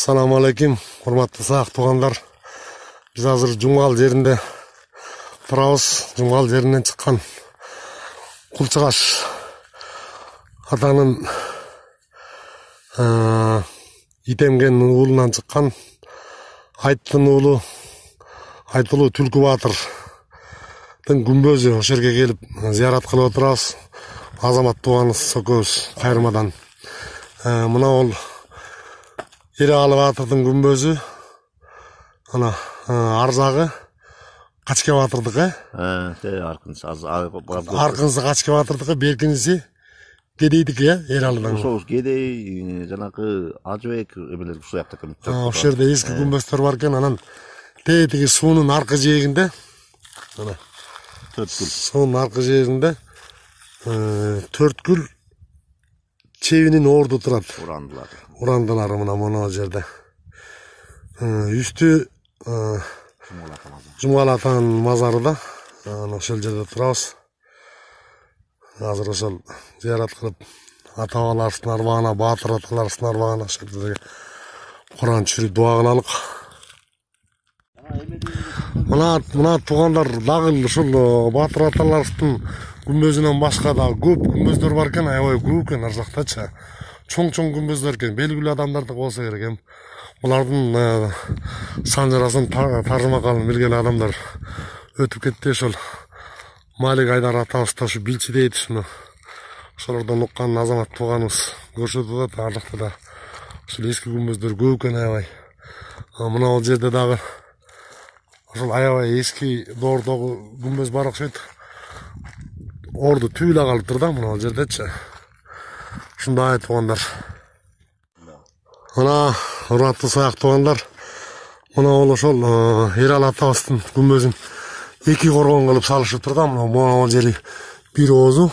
Assalamu alaikum, hurmatly sağ tuğanlar. Biz hazır Cumgal жеринде turabыз. Cumgal жerinden çıkan Kulçugaş atanın Itemgen уулунан çıkan Айттын уулу Айтылуу Түлкү Батырдын күмбөзү ошол жерге келип зыярат кылып отурабыз. Азамат тууганыбыз экөөбүз кайрымадан. Мына ол Ералы Батырдын күмбөзү. Ана ар жагы Качке Батырдыкы. Аркынсы Качке Батырдыкы, беркиниси Кедейдики, Ералыдан. Ошол Кедей жанакы Ажыбек эмелер ушул жакта экен. Ошол жерде эски күмбөздөр бар экен, анан тетиги суунун аркы жээгинде, ана Төрткүл. Суунун аркы жээгинде Төрткүл чебинин орду турат. Урандылар мына жерде. Үстү Жумгал атанын мазары да. Ошол жерде турабыз. Азыр ошол зыярат кылып, ата-бабаларыбыздын арбагына, баатыр аталарыбыздын арбагына ошол жерде Куран түшүрүп дуа кылалык. Мына туугандар дагы ушул баатыр аталарыбыздын күмбөзүнөн башка да көп күмбөздөр бар экен, аябай көп экен ар жактачы. Чоң күмбөздөр экен, белгилүү адамдардык болсо керек эми. Булардын санжарасын таржымакалын билген адамдар өтүп кетти. Ошол Малик Айдар атабыз да ушу билчи дейт ушуну. Ошолордон уккан Азамат тууганыбыз көрсөтүп атат. Ар жакта да ушул эски күмбөздөр көп экен аябай. Мына ал жерде дагы ошол аябай эски доордогу күмбөз бар окшойт. Орду түбү эле калыптыр да мына ал жердечи. Ушундай туугандар. Мына ураттуу саяк туугандар. Мына ол ошол Ералы атабыздын күмбөзүн эки коргон кылып салышыптыр да. Мына ал жери бир оозу,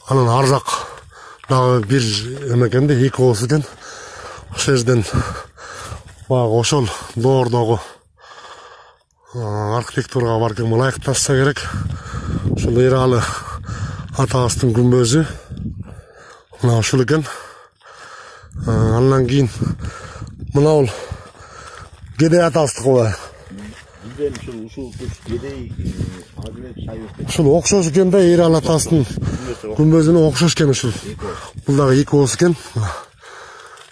анан ар жак дагы бир экен да, эки ооз экен. Ошол жерден баягы ошол доордогу архитектурага баркем ылайыкташса керек. Ошол Ералы атабыздын күмбөзү мына ушул экен. Андан кийин мына ол Кедей атабыздыкы. Ушул Кедей Ажыбек Шайбек. Ушул окшош экен да, Ералы атабыздын күмбөзүнө окшош экен ушул. Бул дагы эки ооз экен.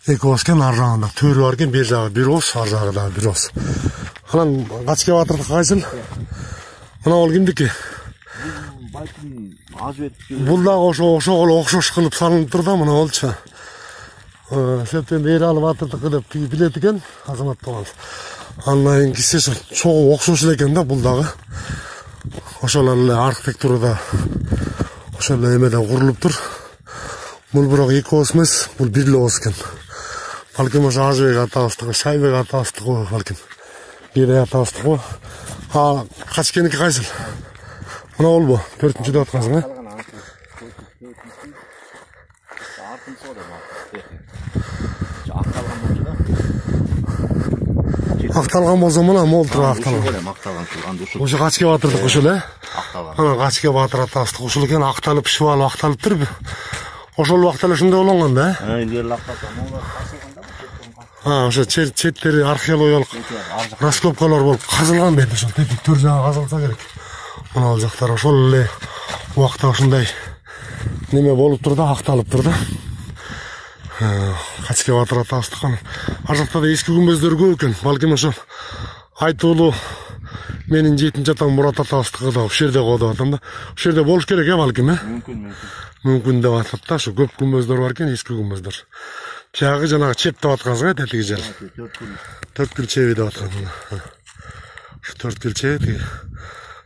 Эки ооз экен, ар жагында төрү бар экен, бер жагы бир ооз, ар жагы дагы бир ооз. Анан Качке Батырдыкы кайсыл? Мына ол кимдики? Бул дагы ошого окшош кылып салыныптыр да, мына олчу. Себептен Ералы Батырдыкы деп билет экен Азамат тууганыбыз. Андан кийинкиси чогуу окшош эле экен да, бул дагы. Ошол эле архитектурада ошол эле эмеде курулуптур. Бул бирок эки ооз эмес, бул бир эле ооз экен. Балким ошо Ажыбек атабыздыкы, Шайбек атабыздыкы, балким Кедей атабыздыкы. Качкеники кайсыл? Мына болбу? 4-чү деп аткансың, э? Акталган болсо мына молтур акталган. Ошо Качке Батырдыкы ушул, э? Ана Качке Батыр атабыздыкы ушул экен, акталып, шыбалып акталыптыр. Ошол убакта эле ушундай болгон да, э? Ошо четтери археологиялык раскопкалар болуп казылган бет, ошол тетик төр жагы казылса керек. Мына ал жактар ошол эле убакта ушундай неме болуптур да, акталыптыр да. Качке Батыр атабыздыкы. Ар жакта да эски күмбөздөр көп экен. Балким ошо Айтуулуу менин 7-чи атам Мурат атабыздыкы да ушул жерде го деп атам да. Ушул жерде болуш керек, э, балким, э? Мүмкүн деп атат да, ошо көп күмбөздөр бар экен, эски күмбөздөр. Жагы жанагы чеп деп аткансың, э, тетиги жер. Төрткүл чеби деп аткан. Ушу Төрткүл чеби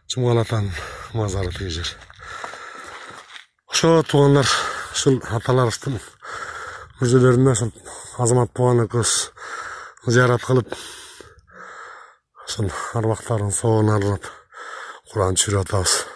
Жумгал атанын мазары тиги жер. Ошо туугандар, ушул аталарыбыздын мүрзөлөрүнө ошол Азамат тууган экөөбүз зыярат кылып, ошол арбактарын соогун арылап, Куран түшүрүп атабыз.